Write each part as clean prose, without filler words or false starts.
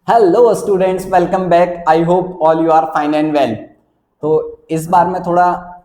Hello students, welcome back. I hope all you are fine and well. तो इस बार मैं थोड़ा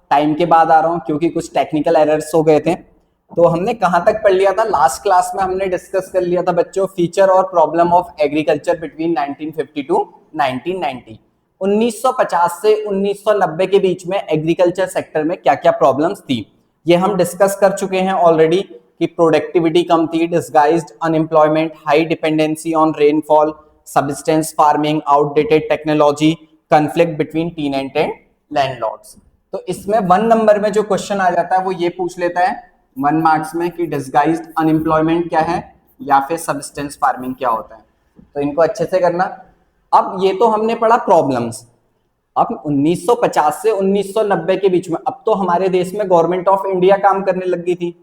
टाइम के बाद आ रहा हूँ क्योंकि कुछ टेक्निकल एरर्स हो गए थे। तो हमने कहाँ तक पढ़ लिया था? लास्ट क्लास में हमने डिस्कस कर लिया था बच्चों, फीचर और problem of agriculture between 1950 to 1990। 1950 से 1990 के बीच में एग्रीकल्चर सेक्टर में क्या क्या प्रॉब्लम्स थी ये हम डिस्कस कर चुके हैं ऑलरेडी। कि प्रोडक्टिविटी कम थी, disguised unemployment, high dependency on rainfall, subsistence farming, outdated technology, conflict between tenant and landlords. तो इसमें 1 नंबर में जो क्वेश्चन आ जाता है वो ये पूछ लेता है 1 मार्क्स में कि डिसगाइज्ड अनएम्प्लॉयमेंट क्या है या फिर सबसिस्टेंस फार्मिंग क्या होता है। तो इनको अच्छे से करना। अब ये तो हमने पढ़ा प्रॉब्लम्स। अब 1950 से 1990 के बीच में अब तो हमारे देश में गवर्नमेंट ऑफ इंडिया काम करने लग गई थी।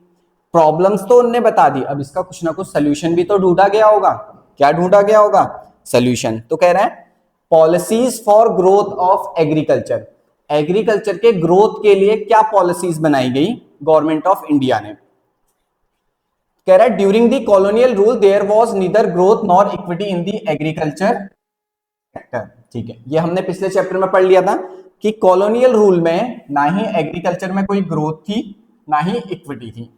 प्रॉब्लम्स तो उनने बता दी, अब इसका कुछ ना कुछ सोल्यूशन भी तो ढूंढा गया होगा। क्या ढूंढा गया होगा? सोल्यूशन। तो कह रहा है policies for growth of agriculture. Agriculture के ग्रोथ के लिए क्या पॉलिसीज बनाई गई गवर्नमेंट ऑफ इंडिया ने? कह रहा है during the colonial rule there was neither growth nor equity in the agriculture sector. ठीक है, ये हमने पिछले चैप्टर में पढ़ लिया था कि कॉलोनियल रूल में ना ही एग्रीकल्चर में कोई ग्रोथ थी ना ही इक्विटी थी।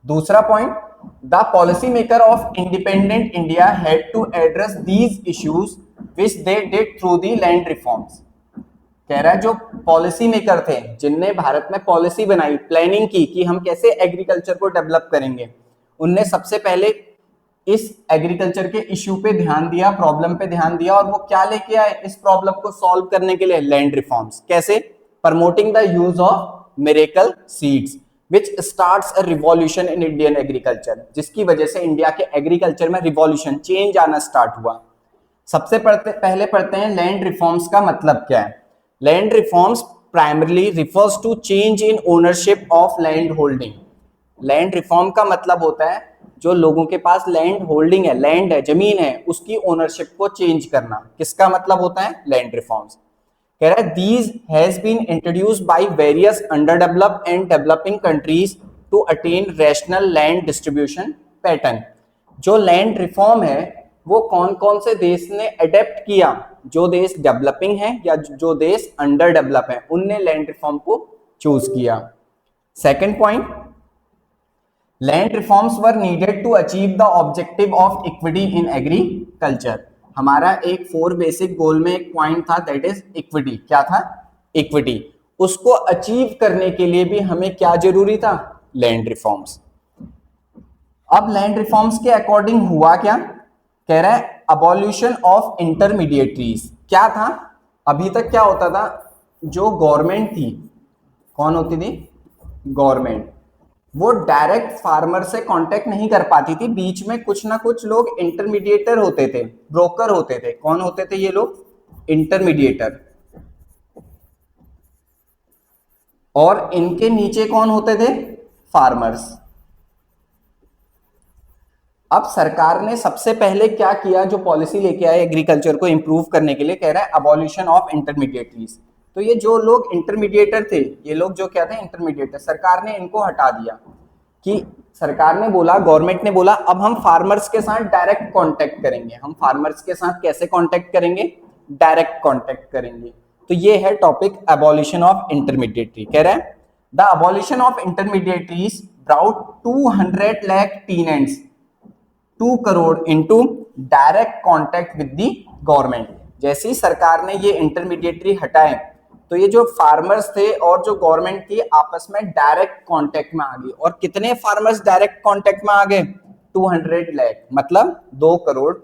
दूसरा point, the policy maker of independent India had to address these issues which they did through the land reforms. कह रहा है जो पॉलिसी मेकर थे जिनने भारत में पॉलिसी बनाई, प्लानिंग की कि हम कैसे एग्रीकल्चर को डेवलप करेंगे, उनने सबसे पहले इस एग्रीकल्चर के इश्यू पे ध्यान दिया, प्रॉब्लम पे ध्यान दिया। और वो क्या लेके आए इस प्रॉब्लम को सॉल्व करने के लिए? Land reforms. कैसे? Promoting the use of miracle seeds which starts a revolution in Indian agriculture, जिसकी वजह से इंडिया के एग्रीकल्चर में रिवॉल्यूशन, चेंज आना स्टार्ट हुआ। सबसे पहले पढ़ते हैं लैंड रिफॉर्म्स का मतलब क्या है। Land reforms primarily refers to change in ownership of land holding. Land reform का मतलब होता है जो लोगों के पास लैंड होल्डिंग है, लैंड है, जमीन है, उसकी ओनरशिप को चेंज करना। किसका मतलब होता है? Land reforms. कह रहा है these has been introduced by various under developed and developing countries to attain rational land distribution pattern. जो लैंड रिफॉर्म है वो कौन कौन से देश ने अडेप्ट किया? जो देश डेवलपिंग है या जो देश अंडर डेवलप है, उनने लैंड रिफॉर्म को चूज किया। Second point, land reforms were needed to achieve the objective of equity in agriculture. हमारा एक 4 बेसिक गोल में एक पॉइंट था, दैट इज इक्विटी। क्या था? इक्विटी। उसको अचीव करने के लिए भी हमें क्या जरूरी था? Land reforms. अब लैंड रिफॉर्म्स के अकॉर्डिंग हुआ क्या? कह रहा है अबॉल्यूशन ऑफ इंटरमीडिएटरीज। क्या था? अभी तक क्या होता था, जो गवर्नमेंट थी, कौन होती थी? गवर्नमेंट। वो डायरेक्ट फार्मर से कांटेक्ट नहीं कर पाती थी, बीच में कुछ ना कुछ लोग इंटरमीडिएटर होते थे, ब्रोकर होते थे। कौन होते थे ये लोग? इंटरमीडिएटर। और इनके नीचे कौन होते थे? फार्मर्स। अब सरकार ने सबसे पहले क्या किया, जो पॉलिसी लेके आए एग्रीकल्चर को इंप्रूव करने के लिए, कह रहा है अबॉल्यूशन ऑफ इंटरमीडिएटरीज। तो ये जो लोग इंटरमीडिएटर थे, ये लोग जो क्या थे? इंटरमीडिएटर, सरकार ने इनको हटा दिया। कि सरकार ने बोला, गवर्नमेंट ने बोला अब हम फार्मर्स के साथ डायरेक्ट कांटेक्ट करेंगे। हम फार्मर्स के साथ कैसे कांटेक्ट करेंगे? डायरेक्ट कांटेक्ट करेंगे। तो ये है टॉपिक अबॉल्यूशन ऑफ इंटरमीडिएटरी। कह रहा है the abolition of intermediaries brought 200 lakh tenants 2 crore into direct contact with the government. जैसे ही सरकार ने ये इंटरमीडिएटरी हटाए तो ये जो फार्मर्स थे और जो गवर्नमेंट थी आपस में डायरेक्ट कांटेक्ट में आ गई। और कितने फार्मर्स डायरेक्ट कांटेक्ट में आ गए? 200 लाख, मतलब 2 करोड़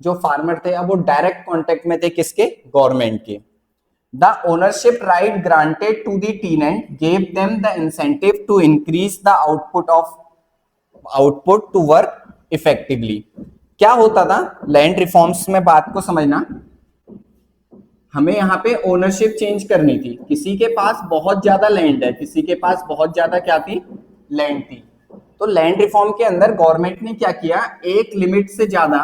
जो फार्मर थे अब वो डायरेक्ट कांटेक्ट में थे। किसके? गवर्नमेंट के। The ownership right granted to the tenant gave them the incentive to increase the output to work effectively. क्या होता था लैंड रिफॉर्म्स में? बात को समझना, हमें यहाँ पे ओनरशिप चेंज करनी थी। किसी के पास बहुत ज्यादा लैंड है, किसी के पास बहुत ज्यादा क्या थी? लैंड थी। तो लैंड रिफॉर्म के अंदर गवर्नमेंट ने क्या किया, एक लिमिट से ज्यादा,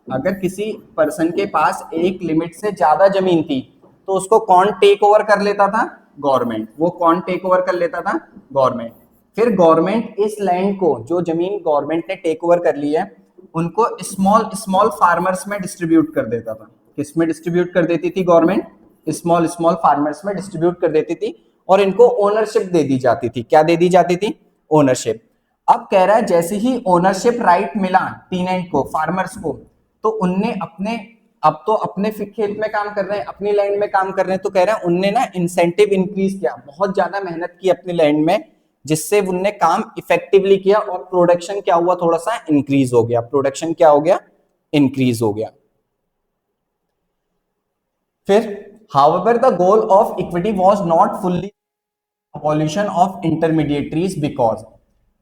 अगर किसी पर्सन के पास एक लिमिट से ज्यादा जमीन थी तो उसको कौन टेक ओवर कर लेता था? गवर्नमेंट। वो कौन टेक ओवर कर लेता था? गवर्नमेंट। फिर गवर्नमेंट इस लैंड को, जो जमीन गवर्नमेंट ने टेक ओवर कर ली है, उनको स्मॉल स्मॉल फार्मर्स में डिस्ट्रीब्यूट कर देता था। किसमें डिस्ट्रीब्यूट कर देती थी गवर्नमेंट? स्मॉल स्मॉल फार्मर्स में डिस्ट्रीब्यूट कर देती थी और इनको ओनरशिप दे दी जाती थी। क्या दे दी जाती थी? ओनरशिप। अब कह रहा है जैसे ही ओनरशिप राइट मिला टीनेंट को, फार्मर्स को, तो उनने अपने, अब तो अपने खेत में काम कर रहे हैं, अपनी लैंड में काम कर रहे हैं, तो कह रहे हैं उनने ना इंसेंटिव इंक्रीज किया, बहुत ज्यादा मेहनत की अपनी लैंड में, जिससे उनने काम इफेक्टिवली किया और प्रोडक्शन क्या हुआ? थोड़ा सा इंक्रीज हो गया। प्रोडक्शन क्या हो गया? इंक्रीज हो गया। फिर however the goal of equity was not fully abolition of intermediaries because,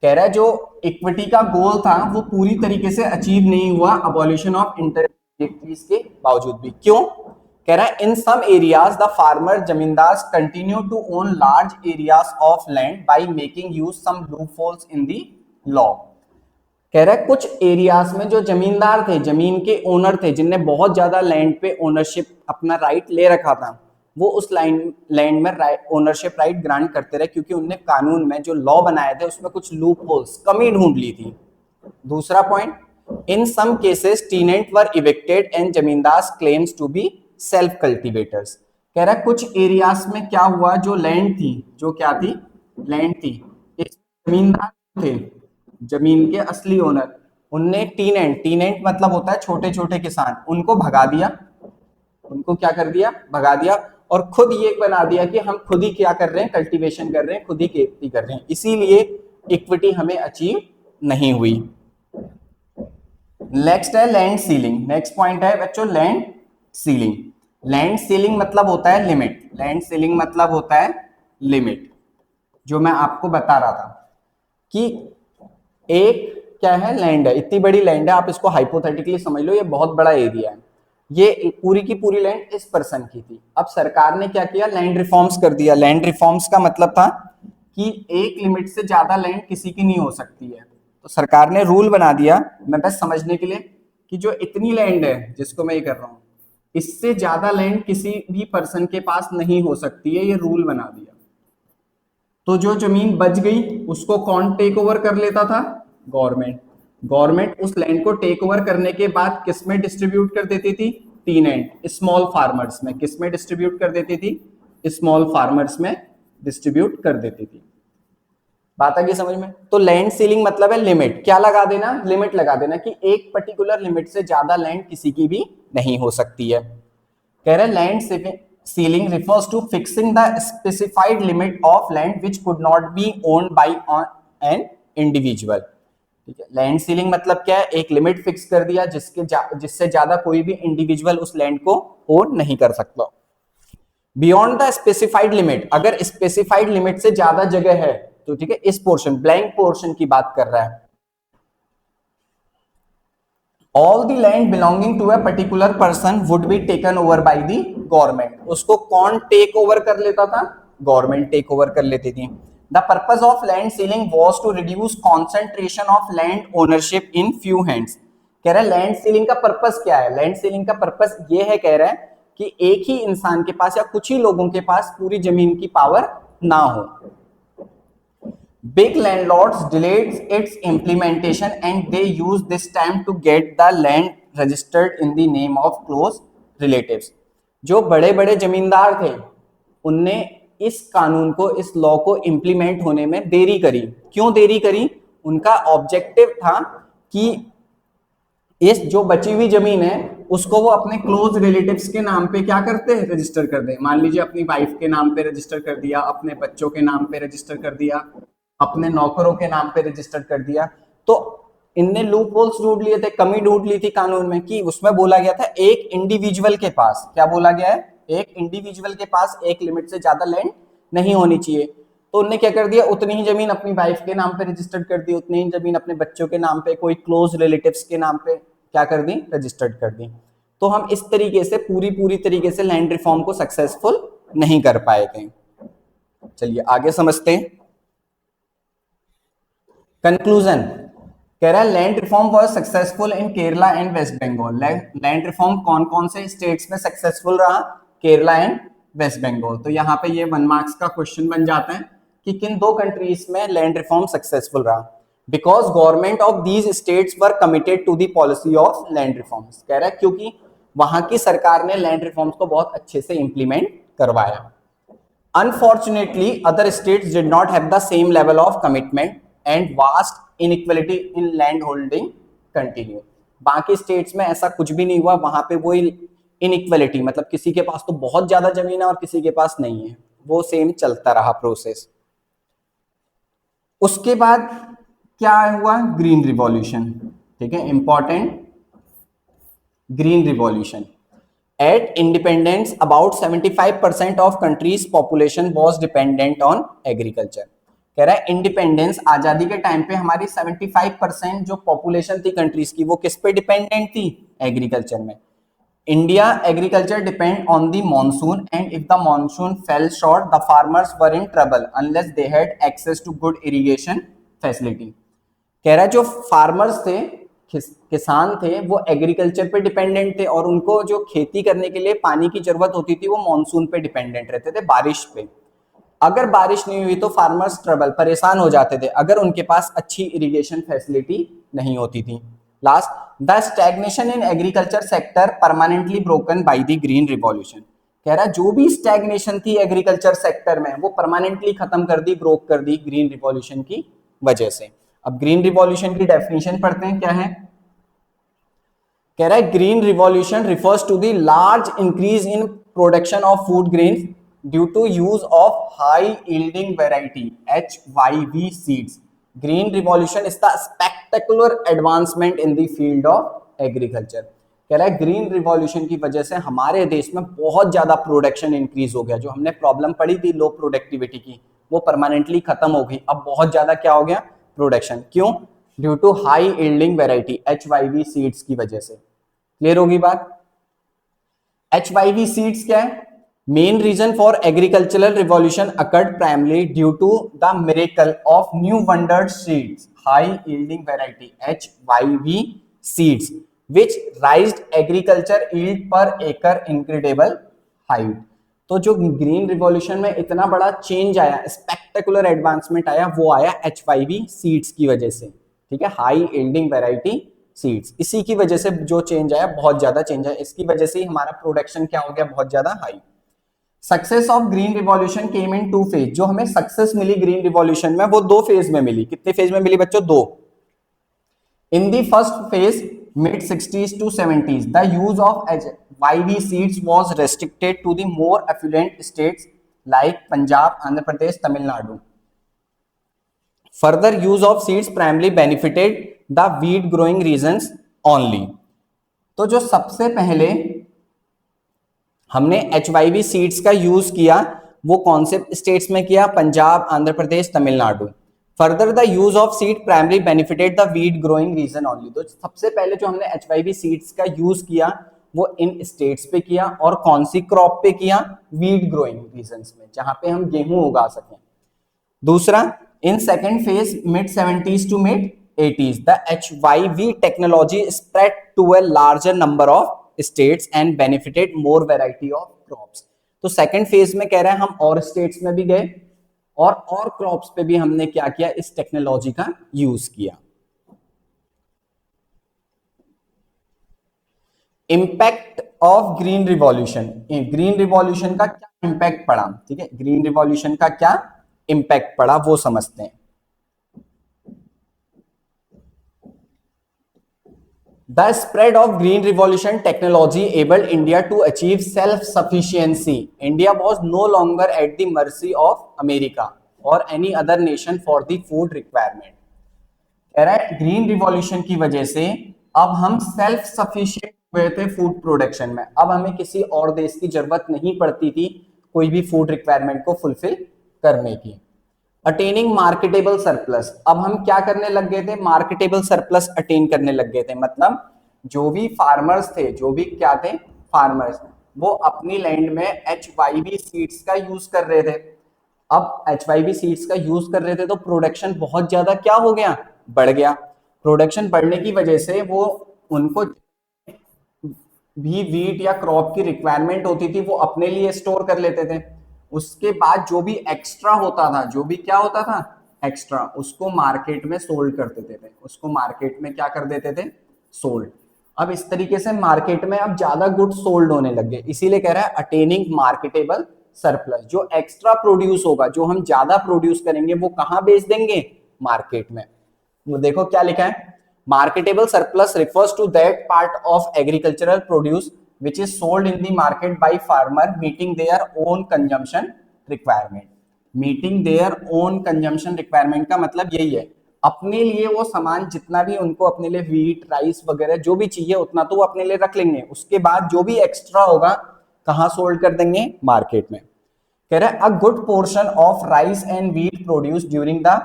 कह रहा है जो इक्विटी का गोल था वो पूरी तरीके से अचीव नहीं हुआ अबॉलिशन ऑफ इंटरमीडिएटरीज के बावजूद भी। क्यों? कह रहा है in some areas the farmer zamindars continue to own large areas of land by making use some loopholes in the law. कह रहा है कुछ एरियाज में जो जमींदार थे, जमीन के ओनर थे, जिनने बहुत ज्यादा लैंड पे ओनरशिप अपना राइट ले रखा था, वो उस लैंड में ओनरशिप राइट ग्रांट करते रहे, क्योंकि उनने कानून में जो लॉ बनाए थे उसमें कुछ लूप होल्स, कमी ढूंढ ली थी। दूसरा point, in some cases tenant were evicted and zamindars claims to be self cultivators. कह रहा है कुछ एरियाज में क्या हुआ, जो लैंड थी, जो क्या थी? लैंड थी, जमींदार थे, जमीन के असली ओनर, उनने टीनेंट, टीनेंट मतलब होता है छोटे छोटे किसान, उनको भगा दिया। उनको क्या कर दिया? भगा दिया। और खुद ये बना दिया कि हम खुद ही क्या कर रहे हैं? कल्टीवेशन कर रहे हैं, खुद ही खेती कर रहे हैं। इसीलिए इक्विटी हमें अचीव नहीं हुई। नेक्स्ट है लैंड सीलिंग। नेक्स्ट पॉइंट है बच्चों लैंड सीलिंग। लैंड सीलिंग मतलब होता है लिमिट। लैंड सीलिंग मतलब होता है लिमिट। जो मैं आपको बता रहा था कि एक क्या है? लैंड है, इतनी बड़ी लैंड है, आप इसको हाइपोथेटिकली समझ लो, ये बहुत बड़ा एरिया है, ये पूरी की पूरी लैंड इस पर्सन की थी। अब सरकार ने क्या किया? लैंड रिफॉर्म्स कर दिया। लैंड रिफॉर्म्स का मतलब था कि एक लिमिट से ज्यादा लैंड किसी की नहीं हो सकती है। तो सरकार ने रूल बना दिया, मैं बस समझने के लिए, कि जो इतनी लैंड है जिसको मैं ये कर रहा हूं, इससे ज्यादा लैंड किसी भी पर्सन के पास नहीं हो सकती है, ये रूल बना दिया। तो जो जमीन बच गई उसको कौन टेक ओवर कर लेता था? गवर्नमेंट। गवर्नमेंट उस लैंड को टेक ओवर करने के बाद किस में डिस्ट्रीब्यूट कर देती थी? टीनेंट, स्मॉल फार्मर्स में। किस में डिस्ट्रीब्यूट कर देती थी? स्मॉल फार्मर्स में डिस्ट्रीब्यूट कर देती थी। बात आ गई समझ में? तो लैंड सीलिंग मतलब है लिमिट। क्या लगा देना? लिमिट लगा देना कि एक पर्टिकुलर लिमिट से ज्यादा लैंड किसी की भी नहीं हो सकती है। कह रहे land ceiling refers to fixing the specified limit of land which could not be owned by an individual। ठीक है, लैंड सीलिंग मतलब क्या है? एक लिमिट फिक्स कर दिया जिससे ज्यादा कोई भी इंडिविजुअल उस लैंड को ओन नहीं कर सकता। बियॉन्ड द स्पेसिफाइड लिमिट, अगर स्पेसिफाइड लिमिट से ज्यादा जगह है तो ठीक है, इस पोर्शन, ब्लैंक पोर्शन की बात कर रहा है। All the land belonging to a particular person would be taken over by the government। उसको कौन टेक ओवर कर लेता था? गवर्नमेंट टेक ओवर कर लेती थी। The purpose of land sealing was to reduce concentration of land ownership in few hands। कह रहा है लैंड सीलिंग का पर्पस क्या है? लैंड सीलिंग का पर्पस ये है, कह रहा है कि एक ही इंसान के पास या कुछ ही लोगों के पास पूरी जमीन की पावर ना हो। Big landlords delayed its implementation and they used this time to get the land registered in the name of close relatives। जो बड़े बड़े जमींदार थे उनने इस कानून को, इस लॉ को इंप्लीमेंट होने में देरी करी। क्यों देरी करी? उनका ऑब्जेक्टिव था कि इस जो बची हुई जमीन है उसको वो अपने क्लोज रिलेटिव्स के नाम पे क्या करते हैं? रजिस्टर कर दे। मान लीजिए अपनी वाइफ के नाम पे रजिस्टर कर दिया, अपने बच्चों के नाम पे रजिस्टर कर दिया, अपने नौकरों के नाम पे रजिस्टर कर दिया। तो इनने लूप होल्स ढूंढ लिए थे, कमी ढूंढ ली थी कानून में, कि उसमें बोला गया था एक इंडिविजुअल के पास, क्या बोला गया है? एक इंडिविजुअल के पास एक लिमिट से ज्यादा लैंड नहीं होनी चाहिए। तो उनने क्या कर दिया? उतनी ही जमीन अपनी वाइफ के नाम पे रजिस्टर्ड कर दी, उतनी ही जमीन अपने बच्चों के नाम पे, कोई क्लोज रिलेटिव्स के नाम पे क्या कर दी? रजिस्टर्ड कर दी। तो हम इस तरीके से पूरी तरीके से लैंड रिफॉर्म को सक्सेसफुल नहीं कर पाए थे। चलिए आगे समझते हैं। कंक्लूजन, कह रहा है land reform was successful in Kerala and West Bengal. Land reform कौन कौन से स्टेट्स में सक्सेसफुल रहा? केरला एंड वेस्ट बंगाल। तो यहाँ पे ये 1 मार्क्स का क्वेश्चन बन जाता है कि किन दो कंट्रीज में लैंड रिफॉर्म सक्सेसफुल रहा। Because government of these states were committed to the policy of land reforms. कह रहा है क्योंकि वहां की सरकार ने लैंड रिफॉर्म्स को बहुत अच्छे से इंप्लीमेंट करवाया। Unfortunately other states did not have the same level of commitment and vast inequality in land holding continue. बाकी स्टेट्स में ऐसा कुछ भी नहीं हुआ, वहां पे वही इनइक्वालिटी, मतलब किसी के पास तो बहुत ज्यादा जमीन है और किसी के पास नहीं है, वो सेम चलता रहा प्रोसेस। उसके बाद क्या हुआ, ग्रीन रिवॉल्यूशन। ठीक है, important, green revolution. At independence about 75% of countries population was dependent on agriculture. कह रहा है इंडिपेंडेंस, आजादी के टाइम पे हमारी 75% जो पॉपुलेशन थी कंट्रीज की, वो किस पे डिपेंडेंट थी, एग्रीकल्चर में। India agriculture depend on the monsoon and if the monsoon fell short the farmers were in trouble unless they had access to good irrigation facility. कह रहा है जो फार्मर्स थे, किसान थे, वो एग्रीकल्चर पे डिपेंडेंट थे और उनको जो खेती करने के लिए पानी की जरूरत होती थी वो मॉनसून पे डिपेंडेंट रहते थे, बारिश पे। अगर बारिश नहीं हुई तो फार्मर्स ट्रबल, परेशान हो जाते थे अगर उनके पास अच्छी इरिगेशन फैसिलिटी नहीं होती थी। Last, the stagnation in agriculture sector permanently broken by the green revolution. कह रहा है जो भी स्टैग्नेशन थी एग्रीकल्चर सेक्टर में वो परमानेंटली खत्म कर दी, ब्रोक कर दी ग्रीन रिवॉल्यूशन की वजह से। अब ग्रीन रिवॉल्यूशन की डेफिनेशन पढ़ते हैं, क्या है। कह रहा है green revolution refers to the large increase in production of food grains due to use of high yielding variety HYV seeds. Green revolution is the spectacular advancement in the field of agriculture. कह रहा है green revolution की वजह से हमारे देश में बहुत ज्यादा प्रोडक्शन इंक्रीज हो गया। जो हमने प्रॉब्लम पड़ी थी लो प्रोडक्टिविटी की, वो परमानेंटली खत्म हो गई। अब बहुत ज्यादा क्या हो गया, प्रोडक्शन। क्यों, due to high yielding variety HYV seeds की वजह से। क्लियर होगी बात। HYV सीड्स क्या है, main reason for agricultural revolution occurred primarily due to the miracle of new wondered seeds high yielding variety HYV seeds which raised agriculture yield per acre incredible height। तो जो green revolution में इतना बड़ा change आया, spectacular advancement आया, वो आया HYV seeds की वजह से। ठीक है, हाई यील्डिंग वैरायटी सीड्स, इसी की वजह से जो चेंज आया, बहुत ज्यादा चेंज आया, इसकी वजह से ही हमारा प्रोडक्शन क्या हो गया, बहुत ज्यादा high. Success of green revolution came in 2 phase. जो हमें सक्सेस मिली ग्रीन रिवॉल्यूशन में वो 2 फेज में मिली। कितने फेज में मिली बच्चों, 2। In the first phase mid 60s to 70s the use of HYV seeds was restricted to the more affluent states like Punjab, Andhra Pradesh, Tamil Nadu. Further use of seeds primarily benefited the wheat growing regions only। तो जो सबसे पहले हमने HYV seeds का use किया वो कौन से स्टेट्स में किया, Punjab, Andhra Pradesh, Tamil Nadu. Further the use of seed primary benefited the wheat growing region only. तो सबसे पहले जो हमने HYV सीड्स का यूज किया वो इन स्टेट्स पे किया, और कौन सी क्रॉप पे किया, वीट ग्रोइंग रीजन्स में, जहां पे हम गेहूं उगा सकें। दूसरा, in second phase mid 70s to mid 80s the HYV technology spread to a larger number of states and benefited more variety of crops. तो सेकेंड फेज में कह रहे हैं हम और स्टेट्स में भी गए और क्रॉप्स पे भी हमने क्या किया, इस टेक्नोलॉजी का यूज किया। Impact of green revolution. Green revolution का क्या इंपैक्ट पड़ा, ठीक है, ग्रीन रिवॉल्यूशन का क्या इंपैक्ट पड़ा वो समझते हैं। The spread of green revolution technology enabled India to achieve self-sufficiency. India was no longer at the mercy of America or any other nation for the food requirement. कह रहा है green revolution की वजह से अब हम सेल्फ सफिशिएंट हुए थे फूड प्रोडक्शन में। अब हमें किसी और देश की जरूरत नहीं पड़ती थी कोई भी फूड रिक्वायरमेंट को फुलफिल करने की। Attaining marketable surplus. अब हम क्या करने लग गए थे, मार्केटेबल सरप्लस अटेन करने लग गए थे। मतलब जो भी फार्मर्स थे, जो भी क्या थे, फार्मर्स, वो अपनी लैंड में HYV सीड्स का यूज कर रहे थे। अब HYV सीड्स का यूज कर रहे थे तो प्रोडक्शन बहुत ज्यादा क्या हो गया, बढ़ गया। प्रोडक्शन बढ़ने की वजह से वो उनको भी वीट या क्रॉप की रिक्वायरमेंट होती थी वो अपने लिए स्टोर कर लेते थे। उसके बाद जो भी एक्स्ट्रा होता था, जो भी क्या होता था, एक्स्ट्रा, उसको मार्केट में सोल्ड कर देते थे, उसको मार्केट में क्या कर देते थे, सोल्ड। अब इस तरीके से मार्केट में अब ज्यादा गुड सोल्ड होने लग गए, इसीलिए कह रहा है अटेनिंग मार्केटेबल सरप्लस। जो एक्स्ट्रा प्रोड्यूस होगा, जो हम ज्यादा प्रोड्यूस करेंगे, वो कहां बेच देंगे, मार्केट में। वो देखो क्या लिखा है, marketable surplus refers to that part of agricultural produce which is sold in the market by farmer meeting their own consumption requirement। meeting their own consumption requirement का मतलब यही है, अपने लिए वो सामान जितना भी उनको अपने लिए व्हीट राइस वगैरह जो भी चाहिए उतना तो वो अपने लिए रख लेंगे, उसके बाद जो भी एक्स्ट्रा होगा कहां सोल्ड कर देंगे, मार्केट में। कह रहा है a good portion of rice and wheat produce during the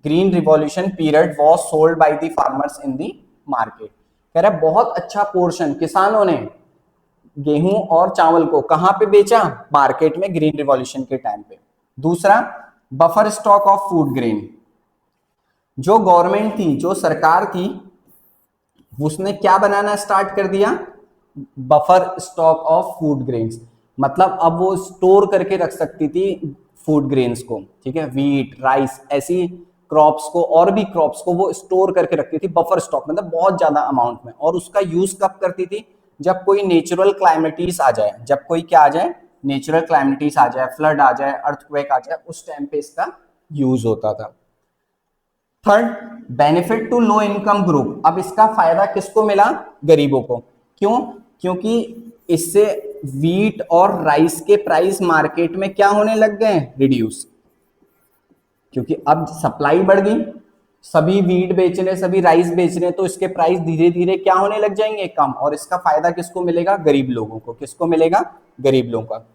green revolution period was sold by the farmers in the market. कह रहा है बहुत अच्छा पोर्शन किसानों ने गेहूं और चावल को कहां पे बेचा, मार्केट में, ग्रीन रिवॉल्यूशन के टाइम पे। दूसरा, buffer stock of food grain. जो गवर्नमेंट थी, जो सरकार थी, उसने क्या बनाना स्टार्ट कर दिया, buffer stock of food grains. मतलब अब वो स्टोर करके रख सकती थी फूड ग्रेन्स को, ठीक है, व्हीट राइस ऐसी क्रॉप्स को और भी क्रॉप्स को वो स्टोर करके रखती थी, बफर स्टॉक मतलब बहुत ज्यादा अमाउंट में। और उसका यूज कब करती थी, जब कोई नेचुरल क्लाइमेटीज आ जाए, जब कोई क्या आ जाए, नेचुरल क्लाइमेटीज आ जाए, फ्लड आ जाए, अर्थक्वेक आ जाए, उस टाइम पे इसका यूज होता था। Third, benefit to low income group. अब इसका फायदा किसको मिला, गरीबों को। क्यों, क्योंकि इससे व्हीट और राइस के प्राइस मार्केट में क्या होने लग गए, रिड्यूस। क्योंकि अब सप्लाई बढ़ गई, सभी व्हीट बेच रहे, सभी राइस बेच रहे, तो इसके प्राइस धीरे धीरे क्या होने लग जाएंगे, कम। और इसका फायदा किसको मिलेगा, गरीब लोगों को। किसको मिलेगा, गरीब लोगों का।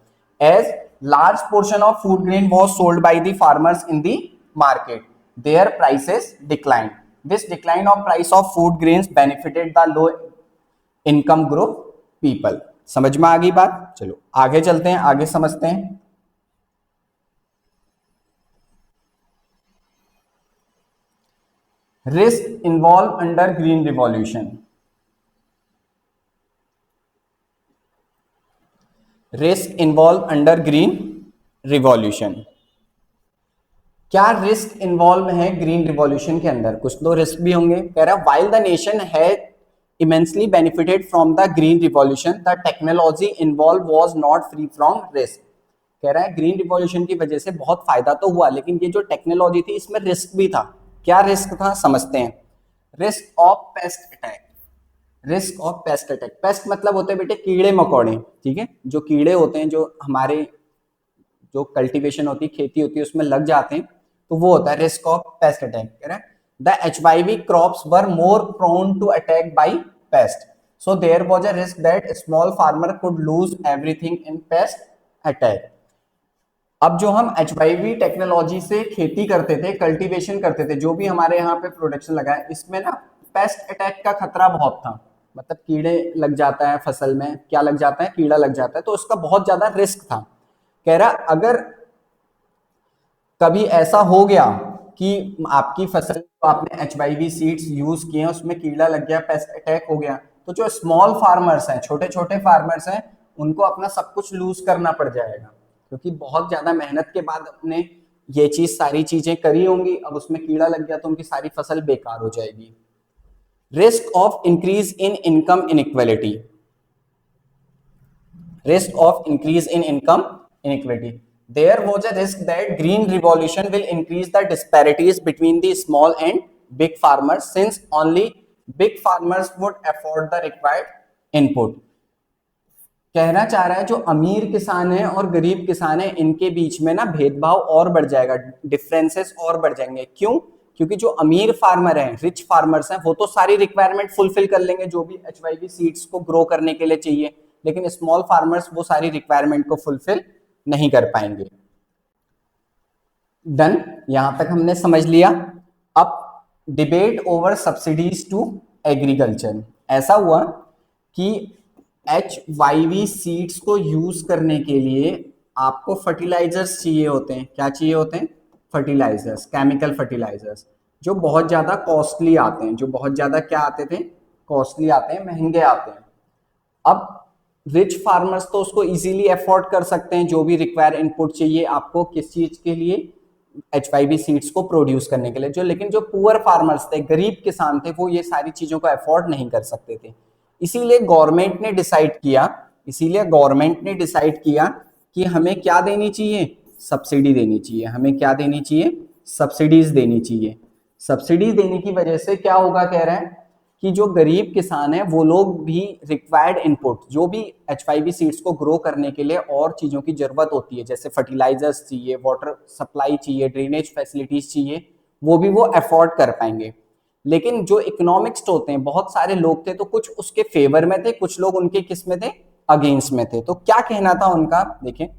As large portion of food grain was sold by the farmers in the market, their prices decline. This decline of price of food grains benefited the low income group people. समझ में आ गई बात। चलो आगे चलते हैं, आगे समझते हैं। Risk involve under green revolution. Risk involve under green revolution. क्या रिस्क इन्वॉल्व है ग्रीन रिवॉल्यूशन के अंदर, कुछ तो रिस्क भी होंगे। कह रहा है while the nation had immensely benefited from the green revolution, the technology involved was not free from risk। कह रहा है ग्रीन रिवॉल्यूशन की वजह से बहुत फायदा तो हुआ, लेकिन ये जो टेक्नोलॉजी थी इसमें रिस्क भी था। क्या रिस्क था, समझते हैं। Risk of paste attack. Risk of paste attack, paste मतलब होते हैं बेटे कीड़े मकोड़े, ठीक है, जो कीड़े होते हैं जो हमारे जो कल्टीवेशन होती है, खेती होती है, उसमें लग जाते हैं, तो वो होता है रिस्क ऑफ पेस्ट अटैक। कह रहा है the HYV crops were more prone to attack by pest, so there was a risk that a small farmer could lose everything in pest attack। अब जो हम HYV टेक्नोलॉजी से खेती करते थे, कल्टीवेशन करते थे, जो भी हमारे यहाँ पे प्रोडक्शन लगा है, इसमें ना पेस्ट अटैक का खतरा बहुत था। मतलब कीड़े लग जाता है फसल में, क्या लग जाता है, कीड़ा लग जाता है, तो उसका बहुत ज्यादा रिस्क था। कह रहा अगर कभी ऐसा हो गया कि आपकी फसल तो आपने HYV सीड्स यूज किए हैं, उसमें कीड़ा लग गया, पेस्ट अटैक हो गया, तो जो स्मॉल फार्मर्स हैं, छोटे छोटे फार्मर्स हैं, उनको अपना सब कुछ लूज करना पड़ जाएगा, क्योंकि बहुत ज्यादा मेहनत के बाद अपने ये चीज सारी चीजें करी होंगी, अब उसमें कीड़ा लग गया तो उनकी सारी फसल बेकार हो जाएगी। Risk of increase in income inequality. Risk of increase in income inequality, there was a risk that green revolution will increase the disparities between the small and big farmers, since only big farmers would afford the required input। कहना चाह रहा है जो अमीर किसान है और गरीब किसान है, इनके बीच में ना भेदभाव और बढ़ जाएगा, डिफरेंसेस और बढ़ जाएंगे। क्यों, क्योंकि जो अमीर फार्मर हैं, रिच फार्मर्स हैं, वो तो सारी रिक्वायरमेंट फुलफिल कर लेंगे जो भी HYV सीड्स को ग्रो करने के लिए चाहिए, लेकिन स्मॉल फार्मर्स वो सारी रिक्वायरमेंट को फुलफिल नहीं कर पाएंगे। डन, यहां तक हमने समझ लिया। अब debate over subsidies to agriculture. ऐसा हुआ कि HYV सीड्स को यूज करने के लिए आपको फर्टिलाइजर्स चाहिए होते हैं। क्या चाहिए होते हैं, फर्टिलाइजर्स, केमिकल फर्टिलाइजर्स, जो बहुत ज्यादा कॉस्टली आते हैं, जो बहुत ज्यादा क्या आते थे, कॉस्टली आते हैं, महंगे आते हैं। अब रिच फार्मर्स तो उसको इजीली अफोर्ड कर सकते हैं, जो भी रिक्वायर इनपुट चाहिए आपको किस चीज के लिए, H5B सीड्स को प्रोड्यूस करने के लिए, जो लेकिन जो पुअर फार्मर्स थे, गरीब किसान थे, वो ये सारी चीजों को अफोर्ड नहीं कर सकते थे। इसीलिए गवर्नमेंट ने डिसाइड किया कि हमें क्या देनी चाहिए, सब्सिडी देनी चाहिए। हमें क्या देनी चाहिए, सब्सिडीज देनी चाहिए। सब्सिडीज देने की वजह से क्या होगा, कह रहे हैं कि जो गरीब किसान है वो लोग भी रिक्वायर्ड इनपुट, जो भी H5B सीड्स को ग्रो करने के लिए और चीजों की जरूरत होती है, जैसे फर्टिलाइजर्स चाहिए, वाटर सप्लाई चाहिए, ड्रेनेज फैसिलिटीज चाहिए, वो भी वो अफोर्ड कर पाएंगे। लेकिन जो इकोनॉमिक्स होते हैं, बहुत सारे लोग थे, तो कुछ उसके फेवर में थे, कुछ लोग उनके किस में थे, अगेंस्ट में थे। तो क्या कहना था उनका, देखिए,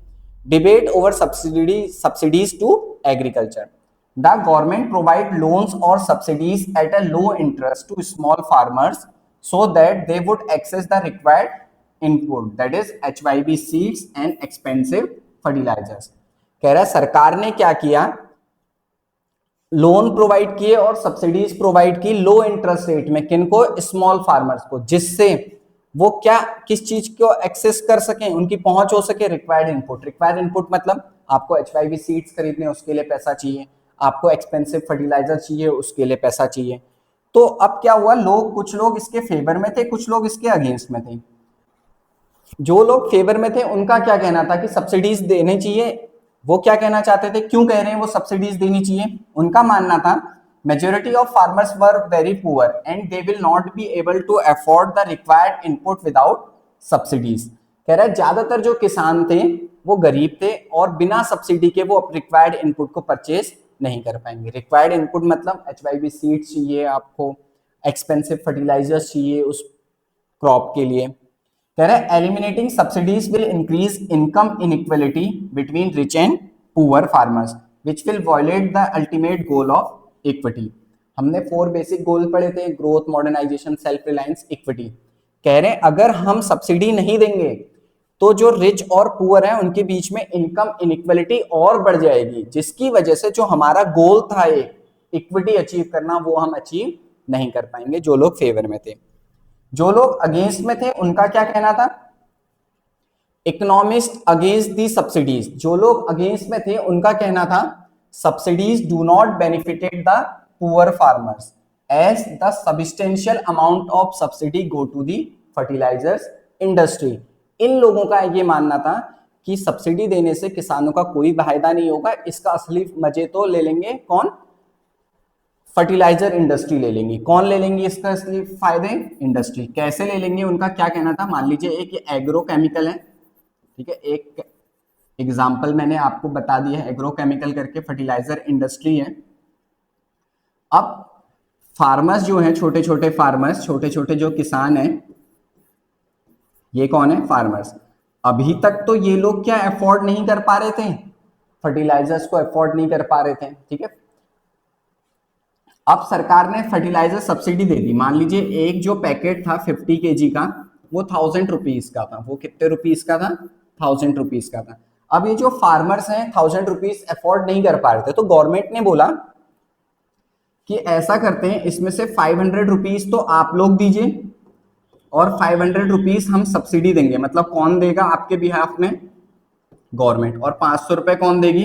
debate over subsidies to agriculture. The government provide loans or subsidies at a low interest to small farmers so that they would access the required input, that is H5B seeds and expensive fertilizers। कह रहा है सरकार ने क्या किया, loan provide किए और subsidies provide की लो इंटरेस्ट रेट में, किनको, स्मॉल फार्मर्स को, जिससे वो क्या, किस चीज को एक्सेस कर सके, उनकी पहुंच हो सके, रिक्वायर्ड इनपुट मतलब आपको H5B सीड्स खरीदने, उसके लिए पैसा चाहिए, आपको एक्सपेंसिव फर्टिलाइजर चाहिए, उसके लिए पैसा चाहिए। तो अब क्या हुआ, कुछ लोग इसके फेवर में थे, कुछ लोग इसके अगेंस्ट में थे। जो लोग फेवर में थे उनका क्या कहना था कि सब्सिडीज देने चाहिए। वो क्या कहना चाहते थे, क्यों कह रहे हैं वो सब्सिडीज देनी चाहिए, उनका मानना था majority of farmers were very poor and they will not be able to afford the required input without subsidies. कह रहा है ज्यादातर जो किसान थे वो गरीब थे और बिना सब्सिडी के वो रिक्वायर्ड इनपुट को परचेज नहीं कर पाएंगे। रिक्वायर्ड इनपुट मतलब H5B सीड्स चाहिए, आपको एक्सपेंसिव फर्टिलाइजर्स चाहिए उस क्रॉप के लिए। कह रहा है eliminating subsidies will increase income inequality between rich and poor farmers which will violate the ultimate goal of equity. हमने 4 बेसिक गोल पढ़े थे, growth, modernization, self reliance, equity. कह रहे हैं अगर हम सब्सिडी नहीं देंगे तो जो रिच और पुअर है उनके बीच में इनकम इनइक्वालिटी और बढ़ जाएगी, जिसकी वजह से जो हमारा गोल था इक्विटी अचीव करना, वो हम अचीव नहीं कर पाएंगे। जो लोग फेवर में थे, जो लोग अगेंस्ट में थे, उनका क्या कहना था, इकोनॉमिस्ट अगेंस्ट दी सब्सिडीज। जो लोग अगेंस्ट में थे उनका कहना था subsidies do not benefited the poor farmers as the substantial amount of subsidy go to the fertilisers industry. इन लोगों का ये मानना था कि सब्सिडी देने से किसानों का कोई फायदा नहीं होगा, इसका असली मजे तो ले लेंगे कौन, फर्टिलाइजर इंडस्ट्री ले लेंगी। कौन ले लेंगी इसका असली फायदे, इंडस्ट्री। कैसे ले लेंगे, उनका क्या कहना था, मान लीजिए एक एग्रोकेमिकल है, ठीक है, एक एग्जाम्पल मैंने आपको बता दिया है, एग्रोकेमिकल करके फर्टिलाइजर इंडस्ट्री है। अब फार्मर्स जो हैं, छोटे छोटे फार्मर्स, छोटे छोटे जो किसान हैं, ये कौन है, फार्मर्स। अभी तक तो ये लोग क्या अफोर्ड नहीं कर पा रहे थे, फर्टिलाइजर्स को अफोर्ड नहीं कर पा रहे थे, ठीक है। अब सरकार ने फर्टिलाइजर सब्सिडी दे दी। मान लीजिए एक जो पैकेट था 50 kg का, वो 1000 रुपीज का था। वो कितने रुपीज का था, 1000 रुपीज का था। अब ये जो फार्मर्स हैं 1000 रुपीज अफोर्ड नहीं कर पा रहे थे, तो गवर्नमेंट ने बोला कि ऐसा करते हैं, इसमें से 500 रुपीज तो आप लोग दीजिए और 500 रुपीज हम सब्सिडी देंगे। मतलब कौन देगा आपके बिहाफ में, गवर्नमेंट, और 500 रुपए कौन देगी,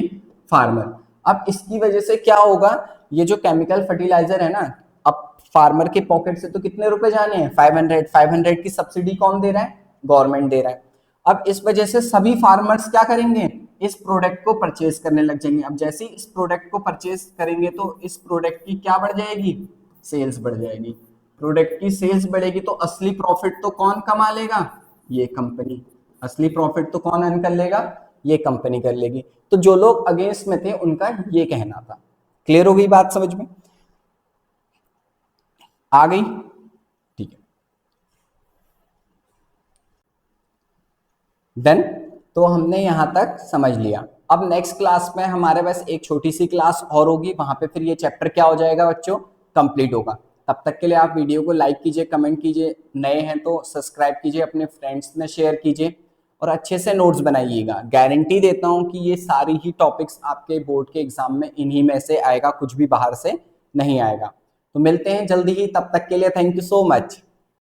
फार्मर। अब इसकी वजह से क्या होगा, ये जो केमिकल फर्टिलाइजर है ना, अब फार्मर के पॉकेट से तो कितने रुपए जाने हैं, 500 की सब्सिडी कौन दे रहा है, गवर्नमेंट दे रहा है। अब इस वजह से सभी फार्मर्स क्या करेंगे, इस प्रोडक्ट को परचेज करने लग जाएंगे। अब जैसे ही इस प्रोडक्ट को परचेज करेंगे तो इस प्रोडक्ट की क्या बढ़ जाएगी, सेल्स बढ़ जाएगी। प्रोडक्ट की सेल्स बढ़ेगी तो असली प्रॉफिट तो कौन कमा लेगा, ये कंपनी। असली प्रॉफिट तो कौन अर्न कर लेगा, ये कंपनी कर लेगी। तो जो लोग अगेंस्ट में थे उनका ये कहना था। क्लियर हो गई बात, समझ में आ गई, ठीक है। देन तो हमने यहां तक समझ लिया। अब नेक्स्ट क्लास में हमारे पास एक छोटी सी क्लास और होगी, वहां पे फिर ये चैप्टर क्या हो जाएगा बच्चों, कंप्लीट होगा। तब तक के लिए आप वीडियो को लाइक कीजिए, कमेंट कीजिए, नए हैं तो सब्सक्राइब कीजिए, अपने फ्रेंड्स में शेयर कीजिए और अच्छे से नोट्स बनाइएगा। गारंटी देता हूं कि ये सारी ही टॉपिक्स आपके बोर्ड के एग्जाम में इन्हीं में से आएगा, कुछ भी बाहर से नहीं आएगा। तो मिलते हैं जल्दी ही, तब तक के लिए थैंक यू सो मच।